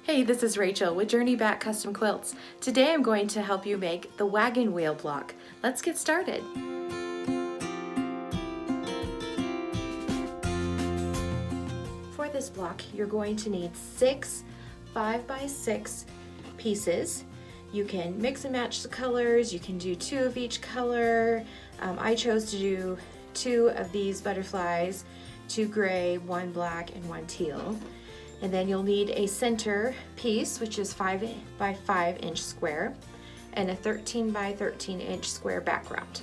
Hey, this is Rachel with Journey Back Custom Quilts. Today I'm going to help you make the wagon wheel block. Let's get started. For this block, you're going to need 6 5x6 pieces. You can mix and match the colors. You can do 2 of each color. I chose to do 2 of these butterflies, 2 gray, 1 black, and 1 teal. And then you'll need a center piece, which is 5 by 5 inch square, and a 13 by 13 inch square background.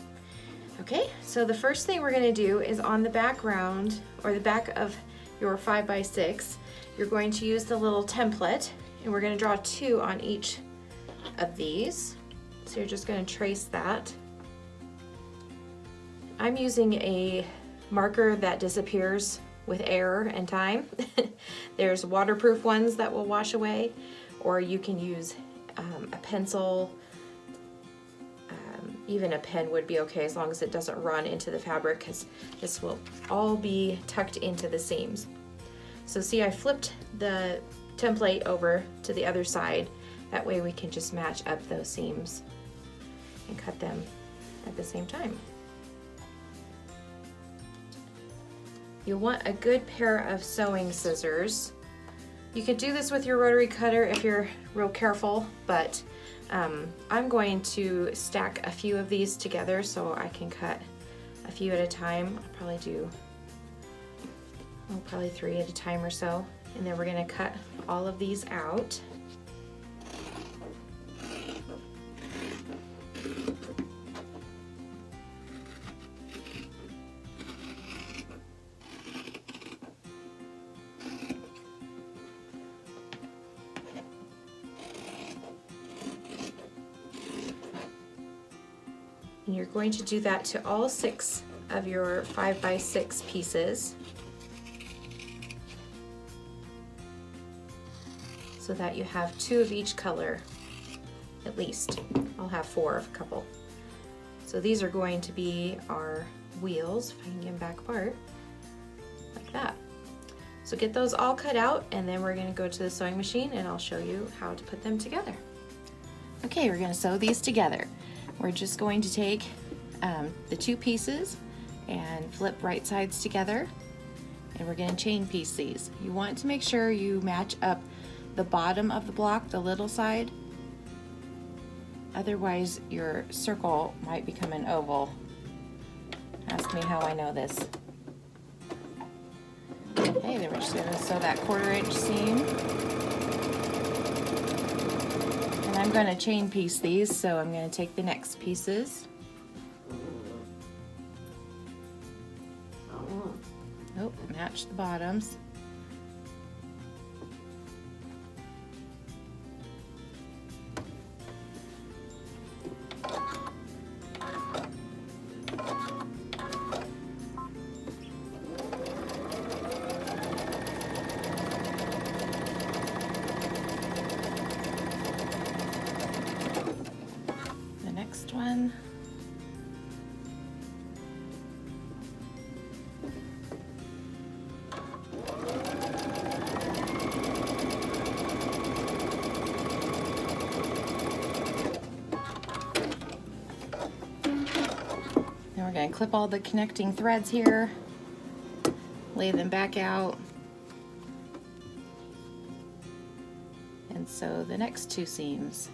Okay, so the first thing we're going to do is on the background, or the back of your 5 by 6, you're going to use the little template, and we're going to draw 2 on each of these. So you're just going to trace that. I'm using a marker that disappears with air and time. There's waterproof ones that will wash away, or you can use a pencil. Even a pen would be okay as long as it doesn't run into the fabric, because this will all be tucked into the seams. So see, I flipped the template over to the other side. That way we can just match up those seams and cut them at the same time. You'll want a good pair of sewing scissors. You could do this with your rotary cutter if you're real careful, but I'm going to stack a few of these together so I can cut a few at a time. I'll probably do probably 3 at a time or so, and then we're going to cut all of these out. And you're going to do that to all 6 of your 5 by 6 pieces, so that you have 2 of each color at least. I'll have 4 of a couple. So these are going to be our wheels, if I can get them back apart, like that. So get those all cut out, and then we're going to go to the sewing machine and I'll show you how to put them together. Okay, we're going to sew these together. We're just going to take the 2 pieces and flip right sides together, and we're going to chain piece these. You want to make sure you match up the bottom of the block, the little side. Otherwise your circle might become an oval. Ask me how I know this. Okay, then we're just going to sew that 1/4 inch seam. I'm going to chain piece these, so I'm going to take the next pieces. Oh, match the bottoms. One. Then we're going to clip all the connecting threads here, lay them back out, and sew the next 2 seams.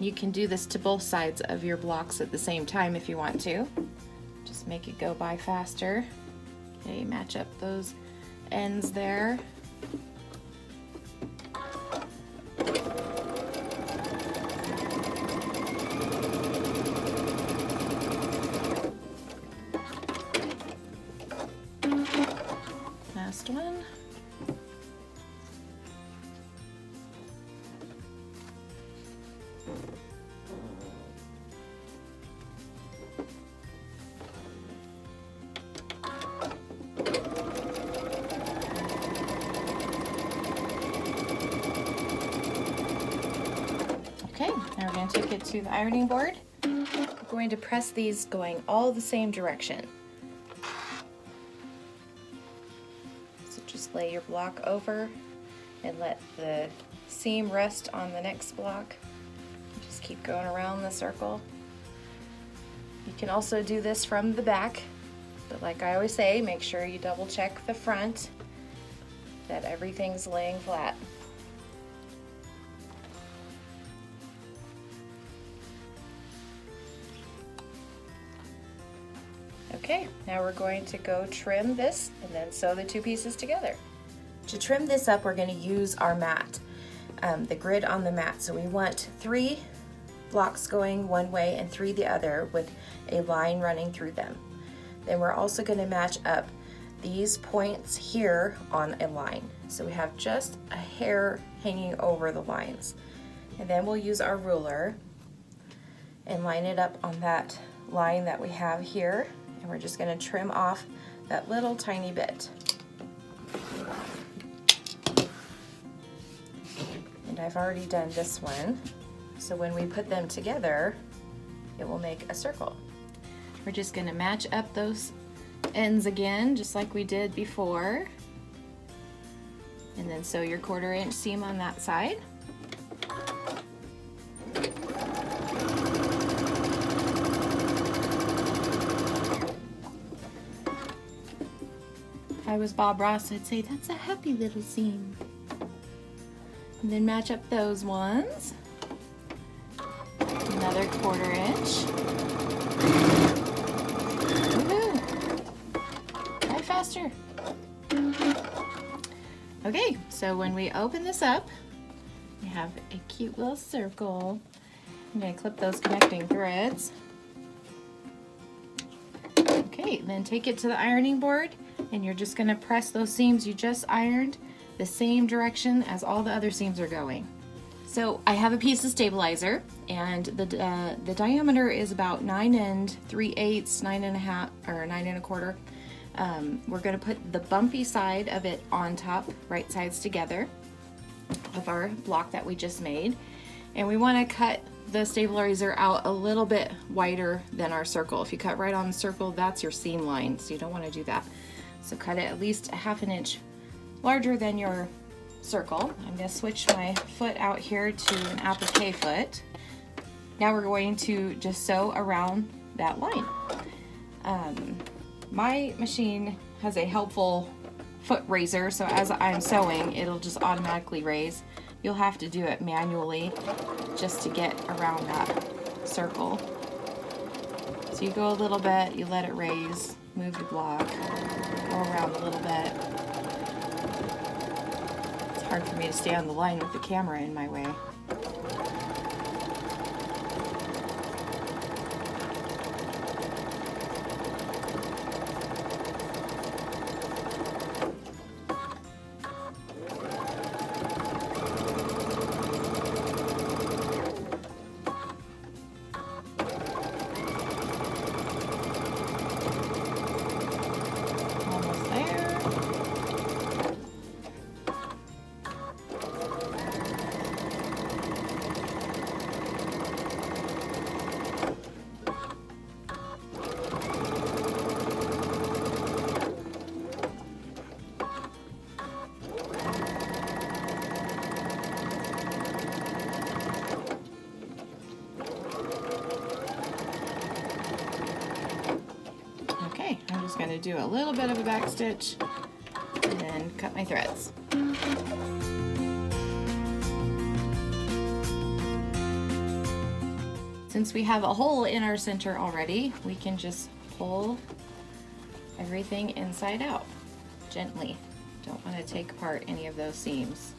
You can do this to both sides of your blocks at the same time if you want to. Just make it go by faster. Okay, match up those ends there. Last one. Okay, now we're going to take it to the ironing board. We're going to press these going all the same direction. So just lay your block over and let the seam rest on the next block. Just keep going around the circle. You can also do this from the back, but like I always say, make sure you double check the front that everything's laying flat. Okay, now we're going to go trim this and then sew the two pieces together. To trim this up, we're going to use our mat, the grid on the mat. So we want 3 blocks going one way and 3 the other with a line running through them. Then we're also going to match up these points here on a line. So we have just a hair hanging over the lines. And then we'll use our ruler and line it up on that line that we have here. And we're just going to trim off that little tiny bit. And I've already done this one. So when we put them together, it will make a circle. We're just going to match up those ends again, just like we did before. And then sew your 1/4 inch seam on that side. If I was Bob Ross, I'd say that's a happy little seam. And then match up those ones. Another 1/4 inch. Woohoo! Try faster. Okay, so when we open this up, we have a cute little circle. I'm going to clip those connecting threads. Okay, then take it to the ironing board and you're just going to press those seams you just ironed the same direction as all the other seams are going. So I have a piece of stabilizer, and the diameter is about 9 3/8, 9 1/2, or 9 1/4. We're going to put the bumpy side of it on top, right sides together, of our block that we just made. And we want to cut the stabilizer out a little bit wider than our circle. If you cut right on the circle, that's your seam line, so you don't want to do that. So cut it at least 1/2 inch larger than your circle. I'm going to switch my foot out here to an applique foot. Now we're going to just sew around that line. My machine has a helpful foot raiser, so as I'm sewing, it'll just automatically raise. You'll have to do it manually just to get around that circle. So you go a little bit, you let it raise, move your block, go around a little bit. It's hard for me to stay on the line with the camera in my way. I'm just going to do a little bit of a back stitch and then cut my threads. Since we have a hole in our center already, we can just pull everything inside out gently. Don't want to take apart any of those seams.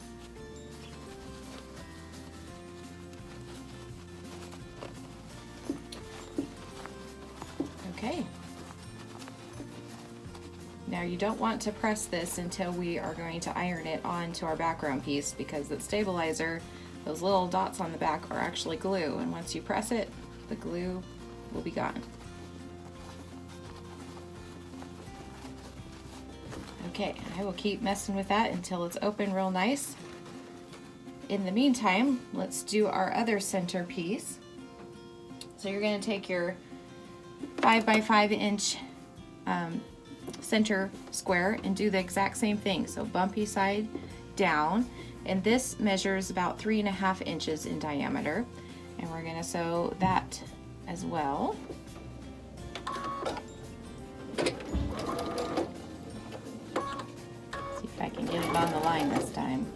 Okay. Now you don't want to press this until we are going to iron it onto our background piece, because the stabilizer, those little dots on the back are actually glue, and once you press it, the glue will be gone. Okay, I will keep messing with that until it's open real nice. In the meantime, let's do our other center piece. So you're going to take your 5 by 5 inch center square and do the exact same thing. So bumpy side down, And this measures about 3.5 inches in diameter. And we're gonna sew that as well. See if I can get it on the line this time.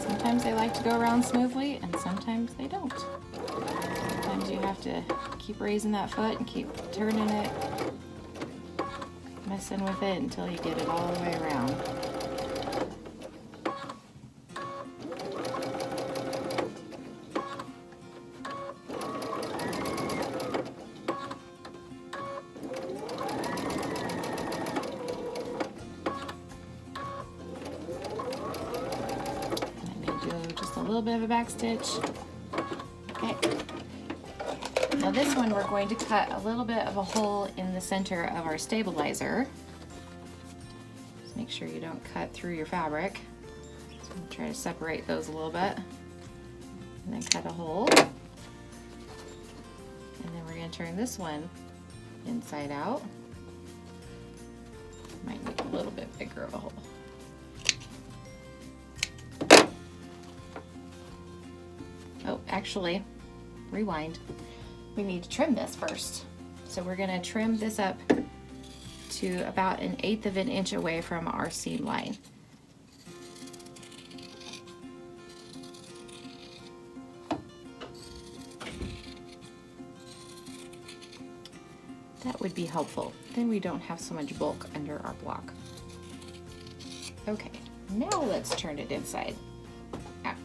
Sometimes they like to go around smoothly and sometimes they don't. Sometimes you have to keep raising that foot and keep turning it, messing with it until you get it all the way around. A little bit of a back stitch. Okay. Now this one we're going to cut a little bit of a hole in the center of our stabilizer. Just make sure you don't cut through your fabric. So I'm try to separate those a little bit. And then cut a hole. And then we're going to turn this one inside out. Might make a little bit bigger of a hole. Oh, actually, rewind. We need to trim this first. So we're gonna trim this up to about 1/8 of an inch away from our seam line. That would be helpful. Then we don't have so much bulk under our block. Okay, now let's turn it inside out.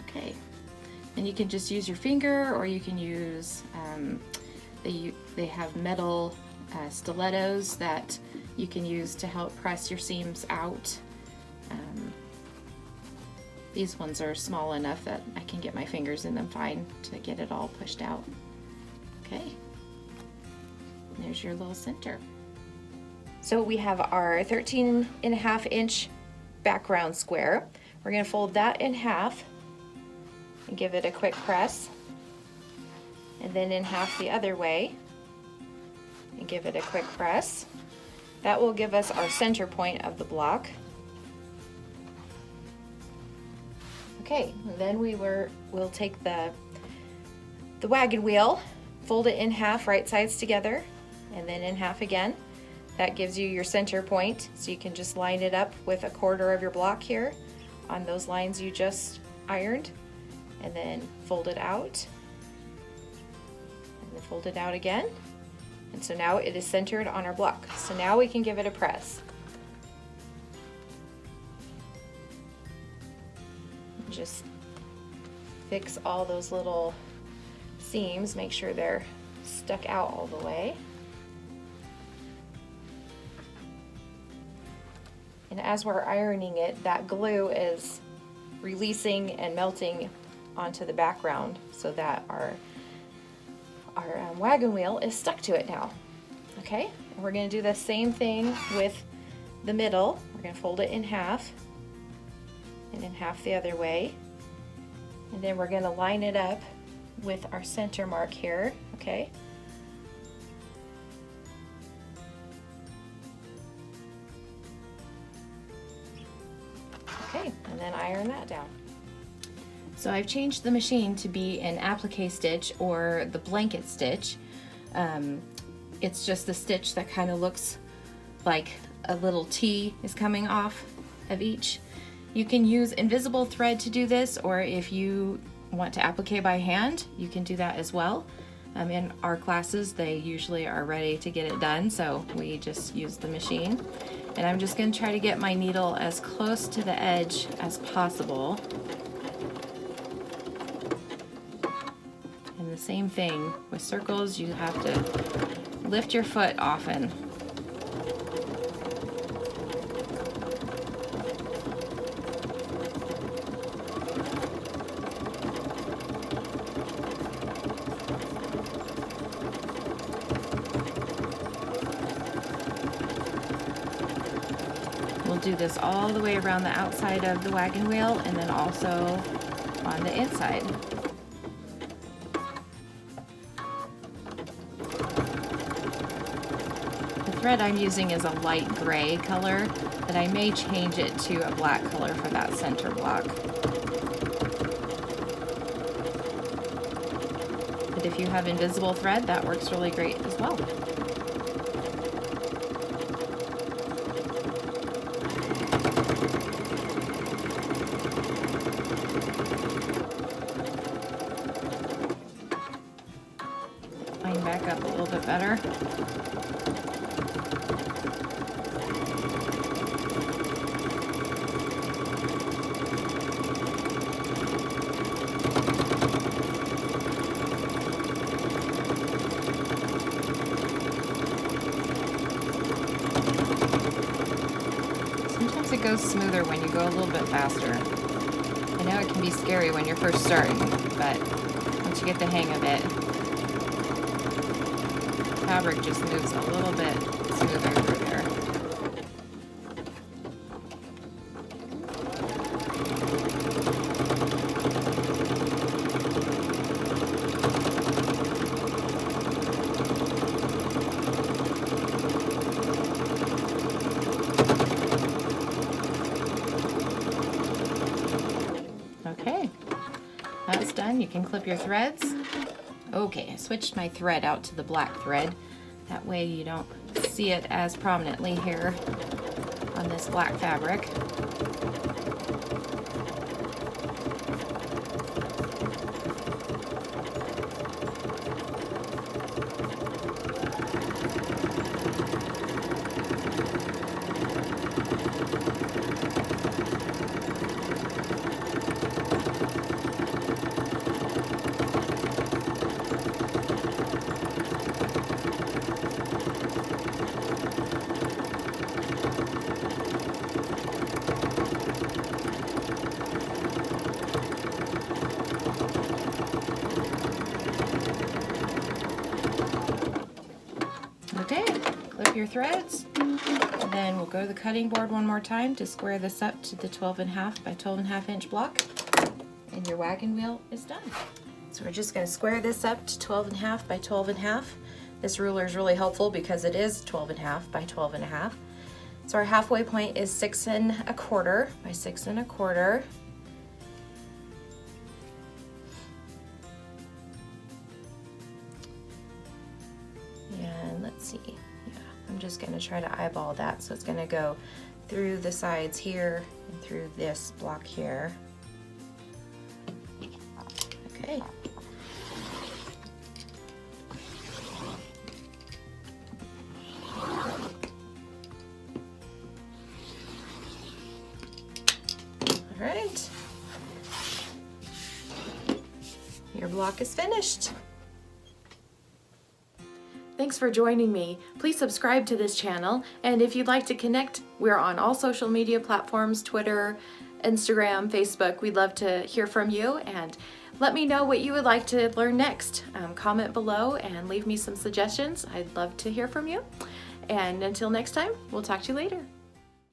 Okay, and you can just use your finger, or you can use, they have metal stilettos that you can use to help press your seams out. These ones are small enough that I can get my fingers in them fine to get it all pushed out. Okay, and there's your little center. So we have our 13.5 inch background square. We're gonna fold that in half and give it a quick press, and then in half the other way and give it a quick press. That will give us our center point of the block. Okay, and then we'll take the wagon wheel, fold it in half, right sides together, and then in half again. That gives you your center point, so you can just line it up with 1/4 of your block here on those lines you just ironed, and then fold it out, and then fold it out again. And so now it is centered on our block. So now we can give it a press. Just fix all those little seams, make sure they're stuck out all the way. And as we're ironing it, that glue is releasing and melting onto the background so that our wagon wheel is stuck to it now. Okay, and we're going to do the same thing with the middle. We're going to fold it in half and in half the other way, and then we're going to line it up with our center mark here. Okay, okay, and then iron that down. So I've changed the machine to be an applique stitch, or the blanket stitch. It's just the stitch that kind of looks like a little T is coming off of each. You can use invisible thread to do this, or if you want to applique by hand, you can do that as well. In our classes, they usually are ready to get it done, so we just use the machine. And I'm just going to try to get my needle as close to the edge as possible. And the same thing with circles, you have to lift your foot often. do this all the way around the outside of the wagon wheel and then also on the inside. The thread I'm using is a light gray color, but I may change it to a black color for that center block. But if you have invisible thread, that works really great as well. Line back up a little bit better. Sometimes it goes smoother when you go a little bit faster. I know it can be scary when you're first starting, but once you get the hang of it, fabric just moves a little bit smoother through there. Okay, that's done. You can clip your threads. Okay, I switched my thread out to the black thread. That way you don't see it as prominently here on this black fabric. Okay, clip your threads, and then we'll go to the cutting board one more time to square this up to the 12.5 by 12.5 inch block, and your wagon wheel is done. So we're just going to square this up to 12.5 by 12.5. This ruler is really helpful because it is 12.5 by 12.5. So our halfway point is 6 1/4 by 6 1/4. Let's see, yeah, I'm just going to try to eyeball that, so it's going to go through the sides here and through this block here. Okay. All right. Your block is finished. Thanks for joining me. Please subscribe to this channel, and if you'd like to connect, we're on all social media platforms, Twitter, Instagram, Facebook. We'd love to hear from you, and let me know what you would like to learn next. Comment below and leave me some suggestions. I'd love to hear from you. And until next time, we'll talk to you later.